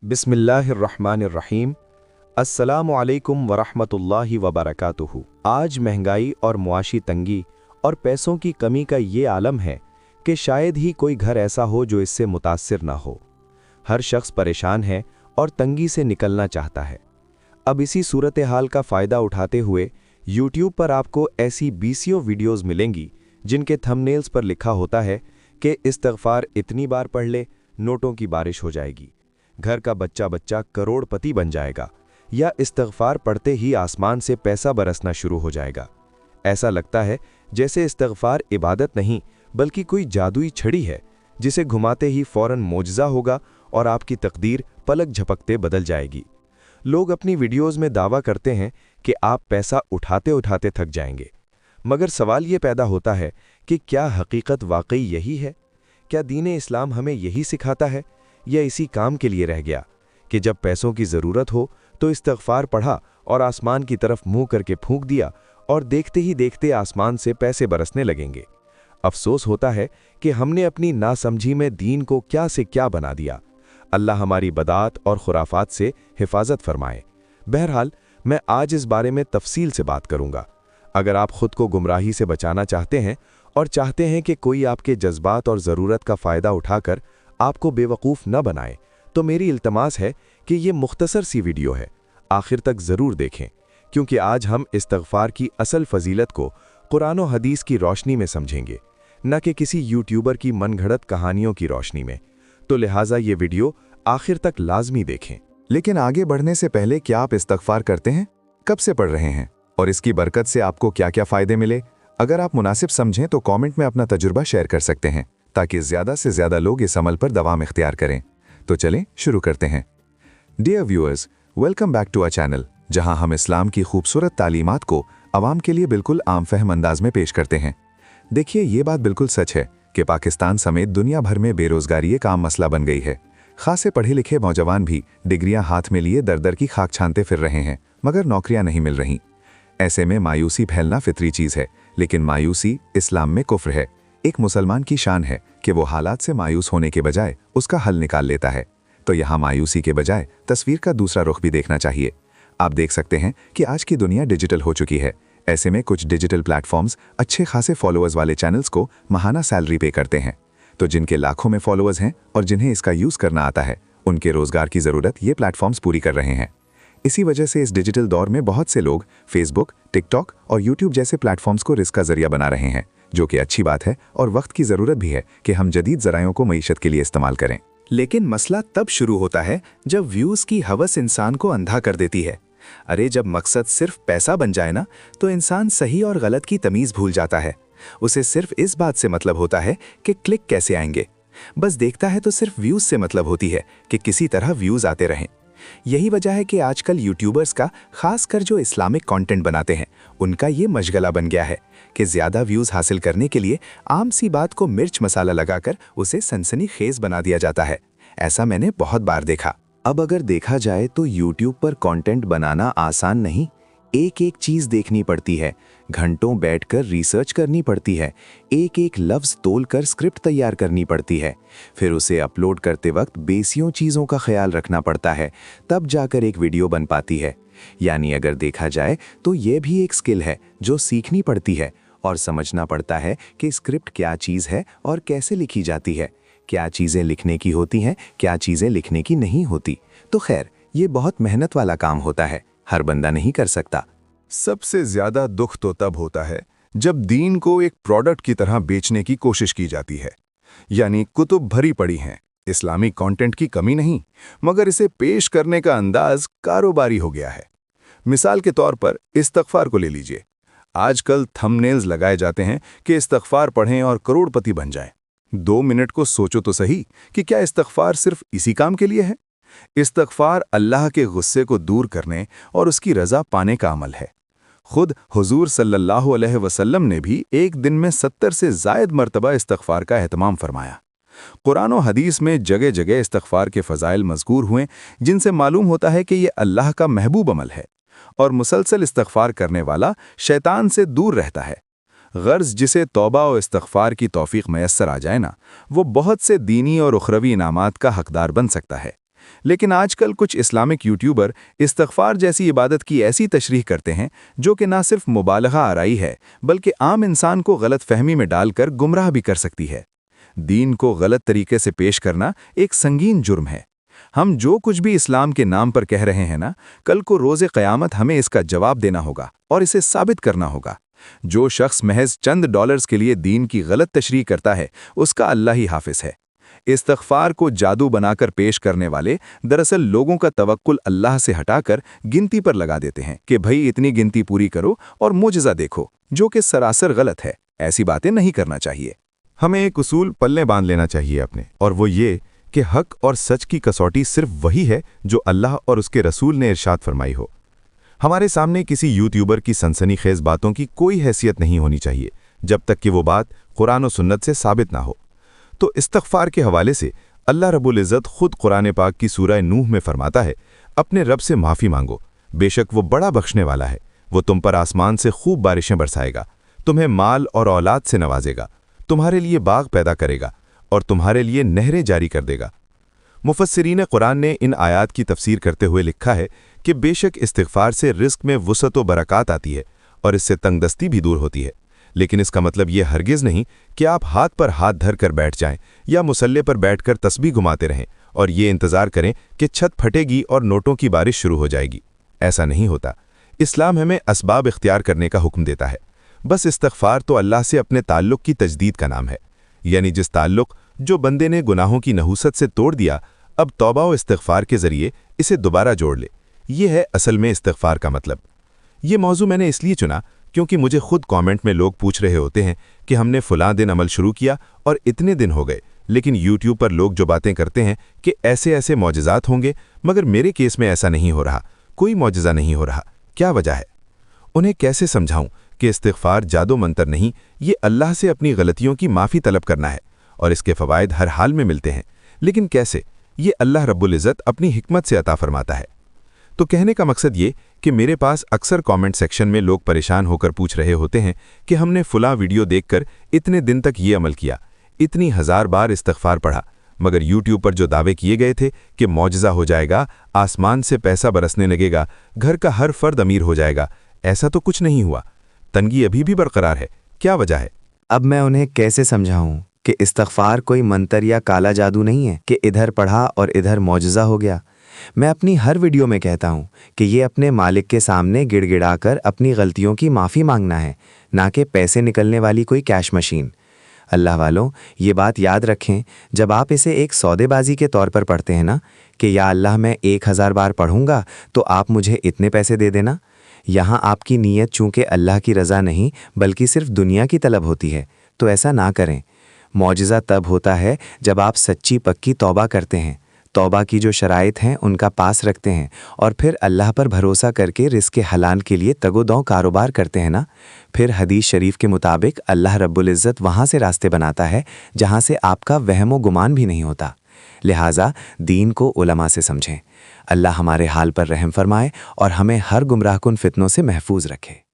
बिस्मिल्लाहिर्रहमानिर्रहीम। अस्सलामु अलैकुम वरहमतुल्लाहि वबरकातुहू। आज महंगाई और मुआशी तंगी और पैसों की कमी का ये आलम है कि शायद ही कोई घर ऐसा हो जो इससे मुतासिर ना हो। हर शख्स परेशान है और तंगी से निकलना चाहता है। अब इसी सूरत हाल का फ़ायदा उठाते हुए यूट्यूब पर आपको ऐसी बीसियों वीडियोज़ मिलेंगी जिनके थंबनेल्स पर लिखा होता है कि इस्तिग़फ़ार इतनी बार पढ़ ले नोटों की बारिश हो जाएगी, घर का बच्चा बच्चा करोड़पति बन जाएगा, या इस्तिग़फ़ार पढ़ते ही आसमान से पैसा बरसना शुरू हो जाएगा। ऐसा लगता है जैसे इस्तिग़फ़ार इबादत नहीं बल्कि कोई जादुई छड़ी है जिसे घुमाते ही फ़ौरन मोजज़ा होगा और आपकी तकदीर पलक झपकते बदल जाएगी। लोग अपनी वीडियोज़ में दावा करते हैं कि आप पैसा उठाते उठाते थक जाएंगे, मगर सवाल ये पैदा होता है कि क्या हकीकत वाकई यही है? क्या दीन इस्लाम हमें यही सिखाता है, या इसी काम के लिए रह गया कि जब पैसों की ज़रूरत हो तो इस्तिग़फ़ार पढ़ा और आसमान की तरफ मुंह करके फूंक दिया और देखते ही देखते आसमान से पैसे बरसने लगेंगे। अफ़सोस होता है कि हमने अपनी नासमझी में दीन को क्या से क्या बना दिया। अल्लाह हमारी बदात और खुराफात से हिफाजत फरमाए। बहरहाल मैं आज इस बारे में तफसील से बात करूंगा। अगर आप खुद को गुमराही से बचाना चाहते हैं और चाहते हैं कि कोई आपके जज्बात और ज़रूरत का फ़ायदा उठाकर आपको बेवकूफ़ न बनाए, तो मेरी इल्तमास है कि ये मुख्तसर सी वीडियो है, आखिर तक ज़रूर देखें, क्योंकि आज हम इस्तिग़फ़ार की असल फ़जीलत को कुरान और हदीस की रोशनी में समझेंगे, न कि किसी यूट्यूबर की मनगढ़ंत कहानियों की रोशनी में। तो लिहाजा ये वीडियो आखिर तक लाजमी देखें। लेकिन आगे बढ़ने से पहले क्या आप इस्तिग़फ़ार करते हैं? कब से पढ़ रहे हैं? और इसकी बरकत से आपको क्या क्या फ़ायदे मिले? अगर आप मुनासिब समझें तो कमेंट में अपना तजुर्बा शेयर कर सकते हैं, ताकि ज़्यादा से ज़्यादा लोग इस अमल पर दवाम इख्तियार करें। तो चलें शुरू करते हैं। Dear viewers, welcome back to our channel, जहां हम इस्लाम की खूबसूरत तालीमात को आवाम के लिए बिल्कुल आम फहम अंदाज में पेश करते हैं। देखिए, ये बात बिल्कुल सच है कि पाकिस्तान समेत दुनिया भर में बेरोज़गारी एक आम मसला बन गई है। खासे पढ़े लिखे नौजवान भी डिग्रियां हाथ में लिए दर दर की खाक छानते फिर रहे हैं, मगर नौकरियां नहीं मिल रहीं। ऐसे में मायूसी फैलना फितरी चीज़ है, लेकिन मायूसी इस्लाम में कुफ्र है। एक मुसलमान की शान है कि वो हालात से मायूस होने के बजाय उसका हल निकाल लेता है। तो यहाँ मायूसी के बजाय तस्वीर का दूसरा रुख भी देखना चाहिए। आप देख सकते हैं कि आज की दुनिया डिजिटल हो चुकी है। ऐसे में कुछ डिजिटल प्लेटफॉर्म्स अच्छे खासे फॉलोअर्स वाले चैनल्स को माहाना सैलरी पे करते हैं। तो जिनके लाखों में फॉलोअर्स हैं और जिन्हें इसका यूज़ करना आता है, उनके रोज़गार की ज़रूरत ये प्लेटफॉर्म्स पूरी कर रहे हैं। इसी वजह से इस डिजिटल दौर में बहुत से लोग फेसबुक, टिकटॉक और यूट्यूब जैसे प्लेटफॉर्म्स को रिस्क का जरिया बना रहे हैं, जो कि अच्छी बात है और वक्त की ज़रूरत भी है कि हम जदीद ज़रायों को मईशत के लिए इस्तेमाल करें। लेकिन मसला तब शुरू होता है जब व्यूज़ की हवस इंसान को अंधा कर देती है। अरे, जब मकसद सिर्फ पैसा बन जाए ना, तो इंसान सही और गलत की तमीज़ भूल जाता है। उसे सिर्फ इस बात से मतलब होता है कि क्लिक कैसे आएंगे। बस देखता है तो सिर्फ व्यूज़ से मतलब होती है कि किसी तरह व्यूज़ आते रहें। यही वजह है कि आजकल यूट्यूबर्स का, खासकर जो इस्लामिक कंटेंट बनाते हैं, उनका ये मशगला बन गया है कि ज़्यादा व्यूज़ हासिल करने के लिए आम सी बात को मिर्च मसाला लगाकर उसे सनसनीखेज़ बना दिया जाता है। ऐसा मैंने बहुत बार देखा। अब अगर देखा जाए तो यूट्यूब पर कंटेंट बनाना आसान नहीं, एक एक चीज़ देखनी पड़ती है, घंटों बैठकर रिसर्च करनी पड़ती है, एक एक लफ्ज़ तोलकर स्क्रिप्ट तैयार करनी पड़ती है, फिर उसे अपलोड करते वक्त बेसियों चीज़ों का ख्याल रखना पड़ता है, तब जाकर एक वीडियो बन पाती है। यानी अगर देखा जाए तो ये भी एक स्किल है जो सीखनी पड़ती है और समझना पड़ता है कि स्क्रिप्ट क्या चीज़ है और कैसे लिखी जाती है, क्या चीज़ें लिखने की होती हैं, क्या चीज़ें लिखने की नहीं होती। तो खैर, ये बहुत मेहनत वाला काम होता है, हर बंदा नहीं कर सकता। सबसे ज़्यादा दुख तो तब होता है जब दीन को एक प्रोडक्ट की तरह बेचने की कोशिश की जाती है। यानी कुतुब भरी पड़ी हैं, इस्लामी कंटेंट की कमी नहीं, मगर इसे पेश करने का अंदाज कारोबारी हो गया है। मिसाल के तौर पर इस्तिग़फ़ार को ले लीजिए। आजकल थंबनेल्स लगाए जाते हैं कि इस्तिग़फ़ार पढ़ें और करोड़पति बन जाएं। 2 मिनट को सोचो तो सही कि क्या इस्तिग़फ़ार सिर्फ इसी काम के लिए है? इस्तिग़फ़ार अल्लाह के गुस्से को दूर करने और उसकी रज़ा पाने का अमल है। खुद हुज़ूर सल्लल्लाहु अलैहि वसल्लम ने भी एक दिन में 70 से ज़ायद मरतबा इस्तिग़फ़ार का एहतमाम फरमाया। कुरान और हदीस में जगह जगह इस्तिग़फ़ार के फ़ज़ाइल मज़कूर हुए, जिनसे मालूम होता है कि ये अल्लाह का महबूब अमल है और मुसलसल इस्तिग़फ़ार करने वाला शैतान से दूर रहता है। गर्ज़ जिसे तौबा और इस्तिग़फ़ार की तौफ़ीक़ मैसर आ जाए ना, वो बहुत से दीनी और उखरवी इनामात का हक़दार बन सकता है। لیکن آج کل کچھ اسلامک یوٹیوبر استغفار جیسی عبادت کی ایسی تشریح کرتے ہیں جو کہ نہ صرف مبالغہ آرائی ہے بلکہ عام انسان کو غلط فہمی میں ڈال کر گمراہ بھی کر سکتی ہے۔ دین کو غلط طریقے سے پیش کرنا ایک سنگین جرم ہے۔ ہم جو کچھ بھی اسلام کے نام پر کہہ رہے ہیں نا، کل کو روز قیامت ہمیں اس کا جواب دینا ہوگا اور اسے ثابت کرنا ہوگا۔ جو شخص محض چند ڈالرز کے لیے دین کی غلط تشریح کرتا ہے اس کا اللہ ہی حافظ ہے۔ استغفار کو جادو بنا کر پیش کرنے والے دراصل لوگوں کا توکل اللہ سے ہٹا کر گنتی پر لگا دیتے ہیں کہ بھئی اتنی گنتی پوری کرو اور معجزہ دیکھو، جو کہ سراسر غلط ہے۔ ایسی باتیں نہیں کرنا چاہیے۔ ہمیں ایک اصول پلے باندھ لینا چاہیے اپنے، اور وہ یہ کہ حق اور سچ کی کسوٹی صرف وہی ہے جو اللہ اور اس کے رسول نے ارشاد فرمائی ہو۔ ہمارے سامنے کسی یوٹیوبر کی سنسنی خیز باتوں کی کوئی حیثیت نہیں ہونی چاہیے جب تک کہ وہ بات قرآن و سنت سے ثابت نہ ہو۔ تو استغفار کے حوالے سے اللہ رب العزت خود قرآن پاک کی سورہ نوح میں فرماتا ہے، اپنے رب سے معافی مانگو، بے شک وہ بڑا بخشنے والا ہے، وہ تم پر آسمان سے خوب بارشیں برسائے گا، تمہیں مال اور اولاد سے نوازے گا، تمہارے لیے باغ پیدا کرے گا اور تمہارے لیے نہریں جاری کر دے گا۔ مفسرین قرآن نے ان آیات کی تفسیر کرتے ہوئے لکھا ہے کہ بے شک استغفار سے رزق میں وسعت و برکات آتی ہے اور اس سے تنگ دستی بھی دور ہوتی ہے، لیکن اس کا مطلب یہ ہرگز نہیں کہ آپ ہاتھ پر ہاتھ دھر کر بیٹھ جائیں یا مصلے پر بیٹھ کر تسبیح گھماتے رہیں اور یہ انتظار کریں کہ چھت پھٹے گی اور نوٹوں کی بارش شروع ہو جائے گی۔ ایسا نہیں ہوتا۔ اسلام ہمیں اسباب اختیار کرنے کا حکم دیتا ہے۔ بس استغفار تو اللہ سے اپنے تعلق کی تجدید کا نام ہے، یعنی جس تعلق جو بندے نے گناہوں کی نحوست سے توڑ دیا، اب توبہ و استغفار کے ذریعے اسے دوبارہ جوڑ لے۔ یہ ہے اصل میں استغفار کا مطلب۔ یہ موضوع میں نے اس لیے چنا کیونکہ مجھے خود کامنٹ میں لوگ پوچھ رہے ہوتے ہیں کہ ہم نے فلاں دن عمل شروع کیا اور اتنے دن ہو گئے، لیکن یوٹیوب پر لوگ جو باتیں کرتے ہیں کہ ایسے ایسے معجزات ہوں گے، مگر میرے کیس میں ایسا نہیں ہو رہا، کوئی معجزہ نہیں ہو رہا، کیا وجہ ہے؟ انہیں کیسے سمجھاؤں کہ استغفار جادو منتر نہیں، یہ اللہ سے اپنی غلطیوں کی معافی طلب کرنا ہے اور اس کے فوائد ہر حال میں ملتے ہیں، لیکن کیسے؟ یہ اللہ رب العزت اپنی حکمت سے عطا فرماتا ہے۔ تو کہنے کا مقصد یہ کہ میرے پاس اکثر کامنٹ سیکشن میں لوگ پریشان ہو کر پوچھ رہے ہوتے ہیں کہ ہم نے فلاں ویڈیو دیکھ کر اتنے دن تک یہ عمل کیا، اتنی ہزار بار استغفار پڑھا، مگر یوٹیوب پر جو دعوے کیے گئے تھے کہ معجزہ ہو جائے گا، آسمان سے پیسہ برسنے لگے گا، گھر کا ہر فرد امیر ہو جائے گا، ایسا تو کچھ نہیں ہوا۔ تنگی ابھی بھی برقرار ہے، کیا وجہ ہے؟ اب میں انہیں کیسے سمجھاؤں کہ استغفار کوئی منتر یا کالا جادو نہیں ہے کہ ادھر پڑھا اور ادھر معجزہ ہو گیا۔ میں اپنی ہر ویڈیو میں کہتا ہوں کہ یہ اپنے مالک کے سامنے گڑ گڑا کر اپنی غلطیوں کی معافی مانگنا ہے، نہ کہ پیسے نکلنے والی کوئی کیش مشین۔ اللہ والوں، یہ بات یاد رکھیں، جب آپ اسے ایک سودے بازی کے طور پر پڑھتے ہیں نا کہ یا اللہ میں 1000 بار پڑھوں گا تو آپ مجھے اتنے پیسے دے دینا، یہاں آپ کی نیت چونکہ اللہ کی رضا نہیں بلکہ صرف دنیا کی طلب ہوتی ہے، تو ایسا نہ کریں۔ معجزہ تب ہوتا ہے جب آپ سچی پکی توبہ کرتے ہیں، توبہ کی جو شرائط ہیں ان کا پاس رکھتے ہیں اور پھر اللہ پر بھروسہ کر کے رزق حلال کے لیے تگ و دو کاروبار کرتے ہیں نا، پھر حدیث شریف کے مطابق اللہ رب العزت وہاں سے راستے بناتا ہے جہاں سے آپ کا وہم و گمان بھی نہیں ہوتا۔ لہٰذا دین کو علماء سے سمجھیں۔ اللہ ہمارے حال پر رحم فرمائے اور ہمیں ہر گمراہ کن فتنوں سے محفوظ رکھے۔